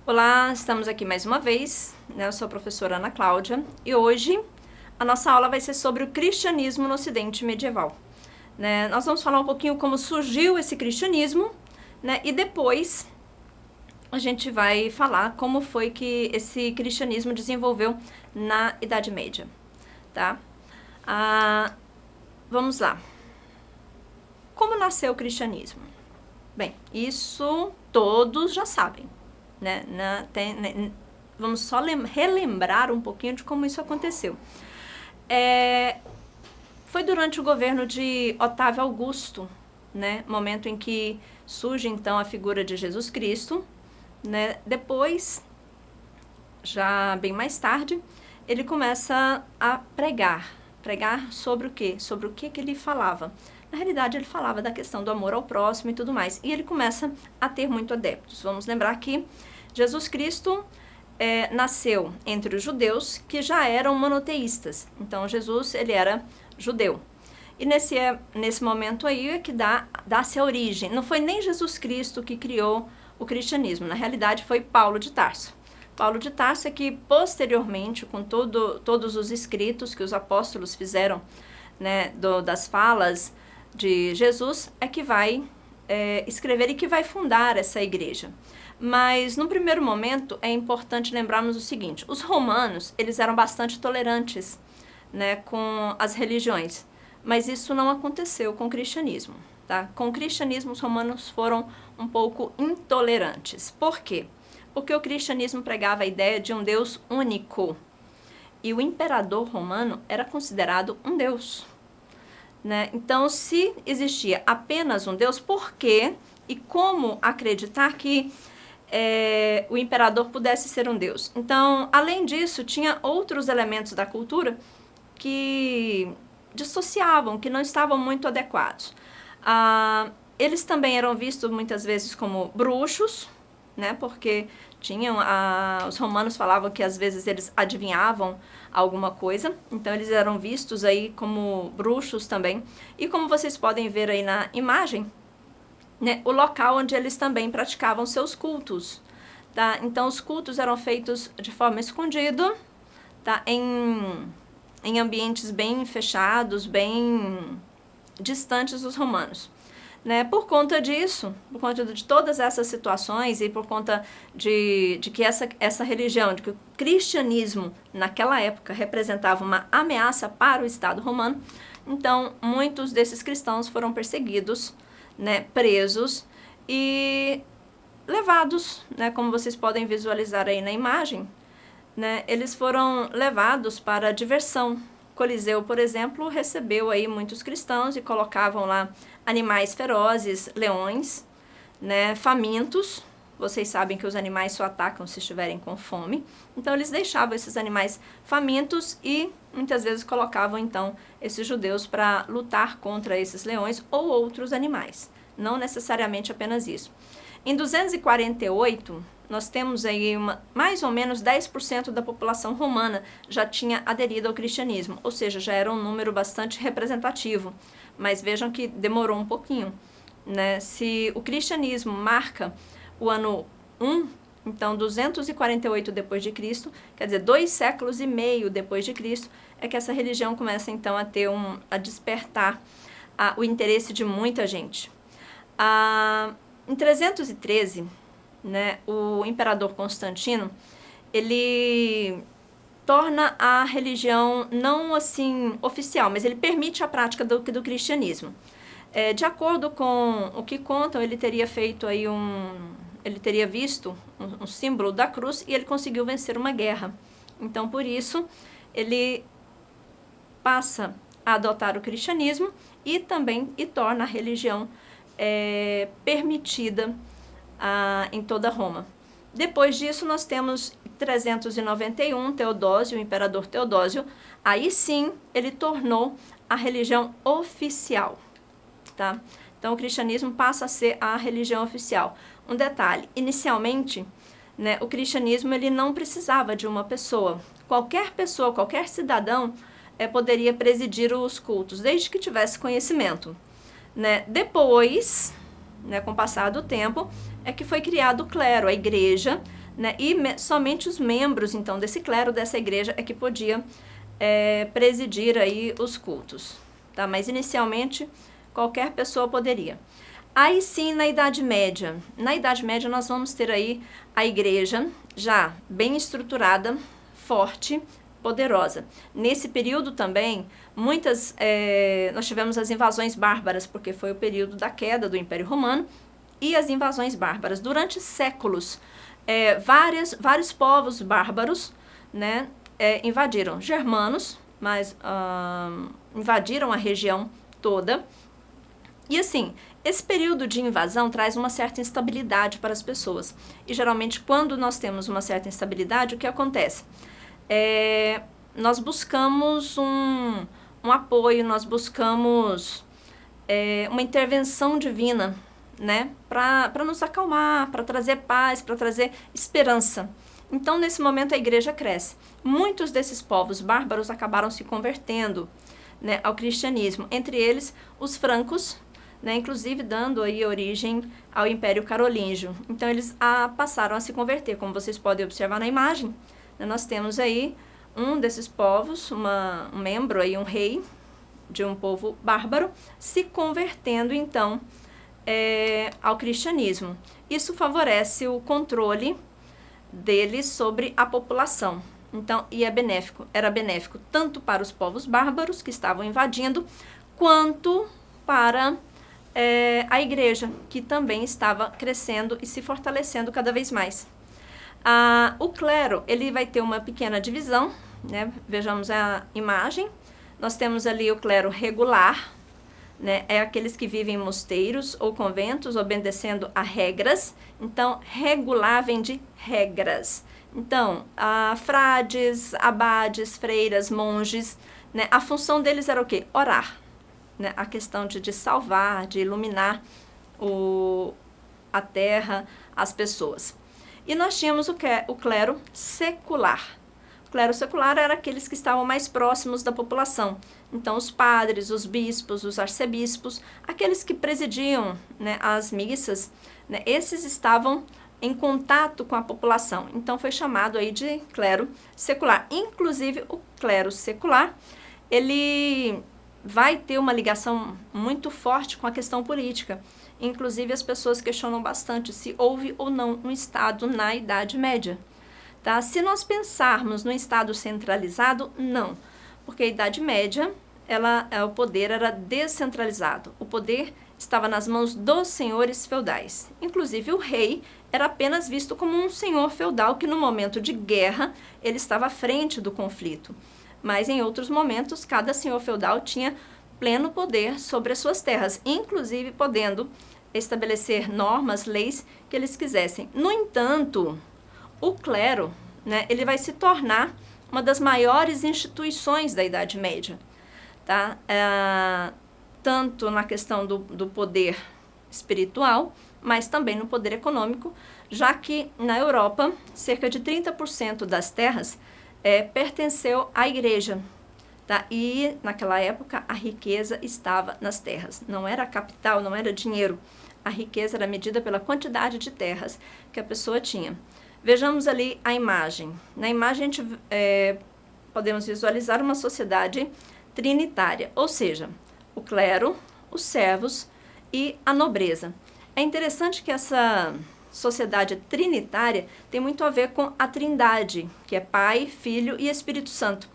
Olá, estamos aqui mais uma vez, né? Eu sou a professora Ana Cláudia e hoje a nossa aula vai ser sobre o cristianismo no Ocidente medieval. Né? Nós vamos falar um pouquinho como surgiu esse cristianismo, né? E depois a gente vai falar como foi que esse cristianismo desenvolveu na Idade Média, tá? Vamos lá. Como nasceu o cristianismo? Bem, isso todos já sabem. Né? Vamos só relembrar um pouquinho de como isso aconteceu. Foi durante o governo de Otávio Augusto, né? Momento em que surge então a figura de Jesus Cristo, né? Depois, já bem mais tarde, ele começa a pregar sobre o quê? Sobre o que ele falava. Na realidade, ele falava da questão do amor ao próximo e tudo mais. E ele começa a ter muito adeptos. Vamos lembrar que Jesus Cristo nasceu entre os judeus que já eram monoteístas. Então, Jesus, ele era judeu. E nesse momento aí é que dá-se a origem. Não foi nem Jesus Cristo que criou o cristianismo. Na realidade, foi Paulo de Tarso. Paulo de Tarso é que, posteriormente, com todos os escritos que os apóstolos fizeram, né, das falas de Jesus, é que vai escrever e que vai fundar essa igreja. Mas, no primeiro momento, é importante lembrarmos o seguinte: os romanos, eles eram bastante tolerantes, né, com as religiões, mas isso não aconteceu com o cristianismo, tá? Com o cristianismo, os romanos foram um pouco intolerantes. Por quê? Porque o cristianismo pregava a ideia de um Deus único, e o imperador romano era considerado um Deus, né? Então, se existia apenas um Deus, por quê e como acreditar que o imperador pudesse ser um Deus? Então, além disso, tinha outros elementos da cultura que dissociavam, que não estavam muito adequados. Eles também eram vistos muitas vezes como bruxos, né? Porque os romanos falavam que às vezes eles adivinhavam alguma coisa, então eles eram vistos aí como bruxos também. E como vocês podem ver aí na imagem, né, o local onde eles também praticavam seus cultos, tá? Então os cultos eram feitos de forma escondida, tá? Em ambientes bem fechados, bem distantes dos romanos. Né? Por conta disso, por conta de todas essas situações e por conta de que essa religião, de que o cristianismo naquela época representava uma ameaça para o Estado romano, então muitos desses cristãos foram perseguidos, né, presos e levados, né, como vocês podem visualizar aí na imagem, né, eles foram levados para diversão. Coliseu, por exemplo, recebeu aí muitos cristãos e colocavam lá animais ferozes, leões, né, famintos. Vocês sabem que os animais só atacam se estiverem com fome. Então, eles deixavam esses animais famintos e muitas vezes colocavam, então, esses judeus para lutar contra esses leões ou outros animais. Não necessariamente apenas isso. Em 248, nós temos aí mais ou menos 10% da população romana já tinha aderido ao cristianismo, ou seja, já era um número bastante representativo, mas vejam que demorou um pouquinho, né? Se o cristianismo marca o ano 1, então 248 depois de Cristo, quer dizer, 2 séculos e meio depois de Cristo, é que essa religião começa então a despertar o interesse de muita gente. Em 313, né, o imperador Constantino, ele torna a religião não assim oficial, mas ele permite a prática do cristianismo. De acordo com o que contam, ele teria feito aí ele teria visto um símbolo da cruz e ele conseguiu vencer uma guerra. Então, por isso, ele passa a adotar o cristianismo e torna a religião permitida em toda Roma. Depois disso, nós temos 391, Teodósio, o imperador Teodósio. Aí sim, ele tornou a religião oficial, tá? Então, o cristianismo passa a ser a religião oficial. Um detalhe, inicialmente, né, o cristianismo ele não precisava de uma pessoa. Qualquer pessoa, qualquer cidadão poderia presidir os cultos, desde que tivesse conhecimento. Né? Depois, né, com o passar do tempo, é que foi criado o clero, a igreja, né? E somente os membros, então, desse clero, dessa igreja, é que podia presidir aí os cultos, tá? Mas inicialmente qualquer pessoa poderia. Aí sim, na Idade Média. Na Idade Média nós vamos ter aí a igreja já bem estruturada, forte, poderosa. Nesse período também, nós tivemos as invasões bárbaras, porque foi o período da queda do Império Romano, e as invasões bárbaras. Durante séculos, vários povos bárbaros, né, invadiram. Germanos, mas invadiram a região toda. E assim, esse período de invasão traz uma certa instabilidade para as pessoas. E geralmente, quando nós temos uma certa instabilidade, o que acontece? Nós buscamos um apoio, nós buscamos uma intervenção divina, né? Para nos acalmar, para trazer paz, para trazer esperança. Então, nesse momento, a igreja cresce. Muitos desses povos bárbaros acabaram se convertendo, né, ao cristianismo. Entre eles, os francos, né, inclusive dando aí origem ao Império Carolíngio. Então, eles passaram a se converter. Como vocês podem observar na imagem, né, nós temos aí um desses povos, um membro, aí, um rei de um povo bárbaro, se convertendo, então, ao cristianismo. Isso favorece o controle deles sobre a população. Então, era benéfico tanto para os povos bárbaros que estavam invadindo, quanto para a igreja, que também estava crescendo e se fortalecendo cada vez mais. O clero, ele vai ter uma pequena divisão, né? Vejamos a imagem. Nós temos ali o clero regular, né? É aqueles que vivem em mosteiros ou conventos, obedecendo a regras. Então, regular vem de regras. Então, frades, abades, freiras, monges, né? A função deles era o quê? Orar, né? A questão de salvar, de iluminar a terra, as pessoas. E nós tínhamos o clero secular. O clero secular era aqueles que estavam mais próximos da população. Então, os padres, os bispos, os arcebispos, aqueles que presidiam, né, as missas, né, esses estavam em contato com a população. Então, foi chamado aí de clero secular. Inclusive, o clero secular, ele vai ter uma ligação muito forte com a questão política. Inclusive, as pessoas questionam bastante se houve ou não um Estado na Idade Média. Tá? Se nós pensarmos no Estado centralizado, não. Porque a Idade Média, o poder era descentralizado. O poder estava nas mãos dos senhores feudais. Inclusive, o rei era apenas visto como um senhor feudal que, no momento de guerra, ele estava à frente do conflito. Mas, em outros momentos, cada senhor feudal tinha pleno poder sobre as suas terras, inclusive podendo estabelecer normas, leis que eles quisessem. No entanto, o clero, né, ele vai se tornar uma das maiores instituições da Idade Média, tá? Tanto na questão do poder espiritual, mas também no poder econômico, já que na Europa, cerca de 30% das terras pertenceu à igreja. Tá? E naquela época a riqueza estava nas terras, não era capital, não era dinheiro. A riqueza era medida pela quantidade de terras que a pessoa tinha. Vejamos ali a imagem. Na imagem a gente podemos visualizar uma sociedade trinitária, ou seja, o clero, os servos e a nobreza. É interessante que essa sociedade trinitária tem muito a ver com a Trindade, que é Pai, Filho e Espírito Santo.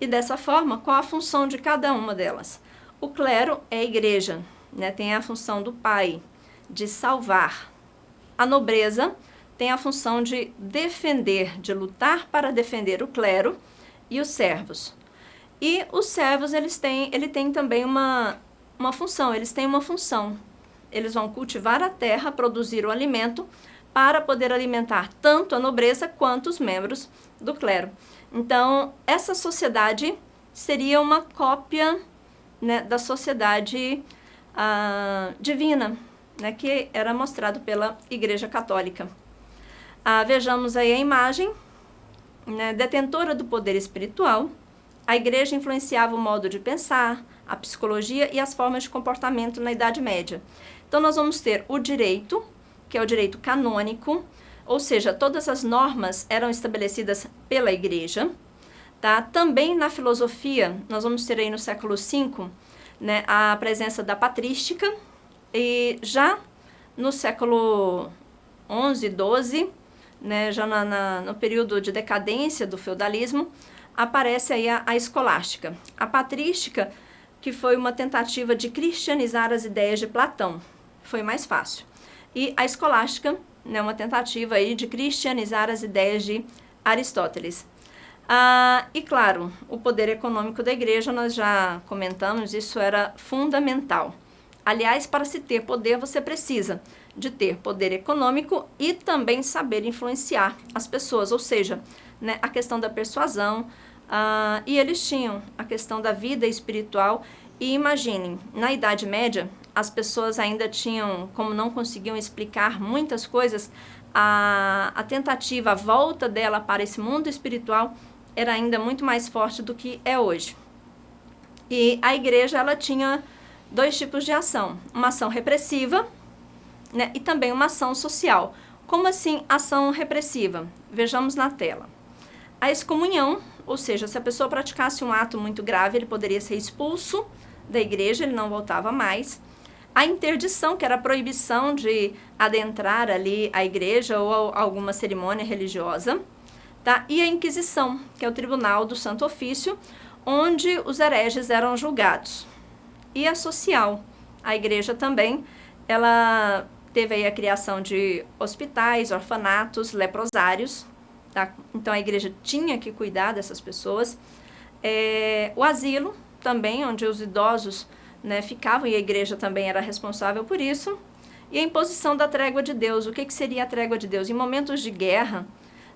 E dessa forma, qual a função de cada uma delas? O clero é a igreja, né? Tem a função do pai, de salvar. A nobreza tem a função de defender, de lutar para defender o clero e os servos. E os servos, ele tem também uma função, eles têm uma função. Eles vão cultivar a terra, produzir o alimento, para poder alimentar tanto a nobreza quanto os membros do clero. Então, essa sociedade seria uma cópia, né, da sociedade divina, né, que era mostrado pela Igreja Católica. Vejamos aí a imagem, né, detentora do poder espiritual. A igreja influenciava o modo de pensar, a psicologia e as formas de comportamento na Idade Média. Então, nós vamos ter o direito, que é o direito canônico, ou seja, todas as normas eram estabelecidas pela igreja. Tá? Também na filosofia, nós vamos ter aí no século V, né, a presença da patrística, e já no século XI, XII, né, já no período de decadência do feudalismo, aparece aí a escolástica. A patrística, que foi uma tentativa de cristianizar as ideias de Platão, foi mais fácil. E a escolástica, né, uma tentativa aí de cristianizar as ideias de Aristóteles. E claro, o poder econômico da igreja, nós já comentamos, isso era fundamental. Aliás, para se ter poder, você precisa de ter poder econômico e também saber influenciar as pessoas, ou seja, né, a questão da persuasão, e eles tinham a questão da vida espiritual. E imaginem, na Idade Média, as pessoas ainda tinham, como não conseguiam explicar muitas coisas, a tentativa, a volta dela para esse mundo espiritual era ainda muito mais forte do que é hoje. E a igreja, ela tinha dois tipos de ação, uma ação repressiva, né, e também uma ação social. Como assim ação repressiva? Vejamos na tela. A excomunhão, ou seja, se a pessoa praticasse um ato muito grave, ele poderia ser expulso da igreja, ele não voltava mais. A interdição, que era a proibição de adentrar ali a igreja ou alguma cerimônia religiosa. Tá? E a Inquisição, que é o Tribunal do Santo Ofício, onde os hereges eram julgados. E a social, a igreja também, ela teve aí a criação de hospitais, orfanatos, leprosários. Tá? Então a igreja tinha que cuidar dessas pessoas. O asilo também, onde os idosos, né, ficavam, e a igreja também era responsável por isso. E a imposição da trégua de Deus. O que seria a trégua de Deus? Em momentos de guerra,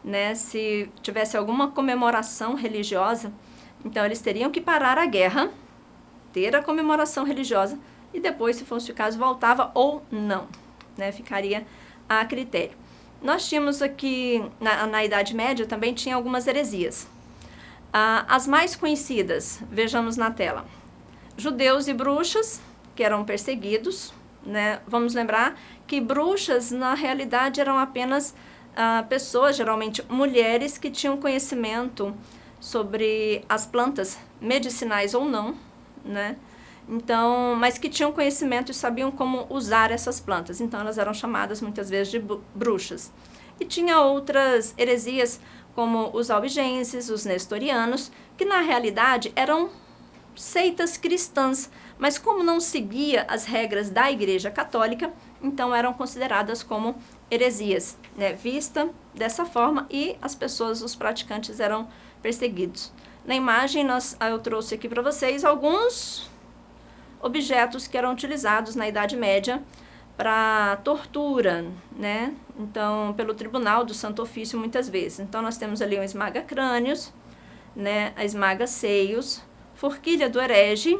né, se tivesse alguma comemoração religiosa, então eles teriam que parar a guerra, ter a comemoração religiosa e depois, se fosse o caso, voltava ou não, né, ficaria a critério. Nós tínhamos aqui, na Idade Média, também tinha algumas heresias. As mais conhecidas, vejamos na tela. Judeus e bruxas, que eram perseguidos, né? Vamos lembrar que bruxas, na realidade, eram apenas pessoas, geralmente mulheres, que tinham conhecimento sobre as plantas medicinais ou não, né? Então, mas que tinham conhecimento e sabiam como usar essas plantas. Então, elas eram chamadas muitas vezes de bruxas. E tinha outras heresias, como os albigenses, os nestorianos, que na realidade eram seitas cristãs, mas como não seguia as regras da Igreja Católica, então eram consideradas como heresias, né, vista dessa forma, e as pessoas, os praticantes, eram perseguidos. Na imagem, eu trouxe aqui para vocês alguns objetos que eram utilizados na Idade Média para tortura, né? Então, pelo Tribunal do Santo Ofício, muitas vezes. Então, nós temos ali um esmaga-crânios, né, a esmaga-seios, forquilha do herege,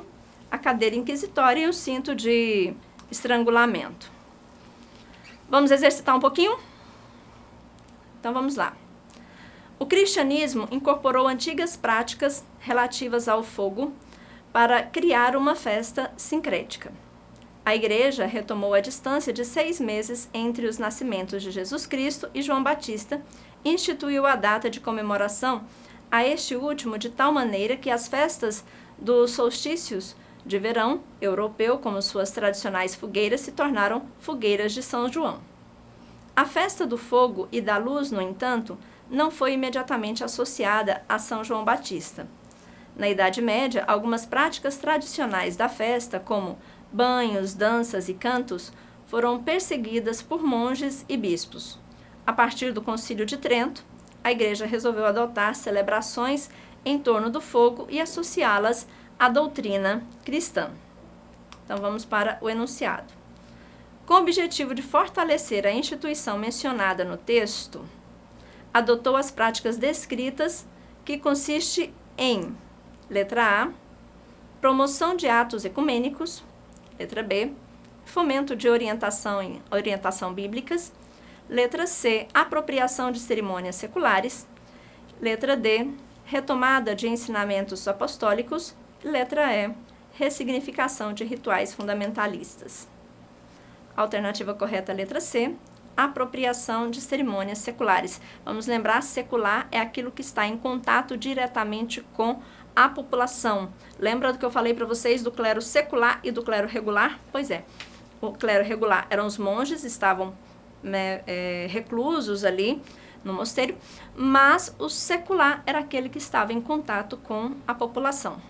a cadeira inquisitória e o cinto de estrangulamento. Vamos exercitar um pouquinho? Então, vamos lá. O cristianismo incorporou antigas práticas relativas ao fogo para criar uma festa sincrética. A igreja retomou a distância de 6 meses entre os nascimentos de Jesus Cristo e João Batista e instituiu a data de comemoração a este último de tal maneira que as festas dos solstícios de verão europeu, como suas tradicionais fogueiras, se tornaram fogueiras de São João. A festa do fogo e da luz, no entanto, não foi imediatamente associada a São João Batista. Na Idade Média, algumas práticas tradicionais da festa, como banhos, danças e cantos, foram perseguidas por monges e bispos. A partir do Concílio de Trento, a Igreja resolveu adotar celebrações em torno do fogo e associá-las à doutrina cristã. Então vamos para o enunciado. Com o objetivo de fortalecer a instituição mencionada no texto, adotou as práticas descritas, que consiste em, letra A, promoção de atos ecumênicos, letra B, fomento de orientação bíblicas, letra C, apropriação de cerimônias seculares, letra D, retomada de ensinamentos apostólicos, letra E, ressignificação de rituais fundamentalistas. Alternativa correta, letra C, apropriação de cerimônias seculares. Vamos lembrar, secular é aquilo que está em contato diretamente com a população. Lembra do que eu falei para vocês do clero secular e do clero regular? Pois é, o clero regular eram os monges, estavam reclusos ali no mosteiro, mas o secular era aquele que estava em contato com a população.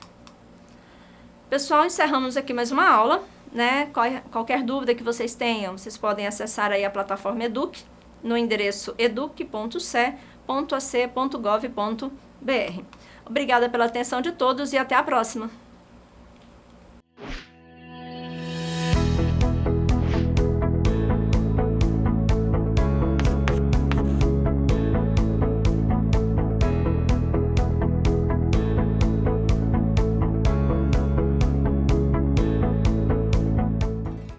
Pessoal, encerramos aqui mais uma aula, né? Qualquer dúvida que vocês tenham, vocês podem acessar aí a plataforma Educ, no endereço educ.ce.ac.gov.br. Obrigada pela atenção de todos e até a próxima!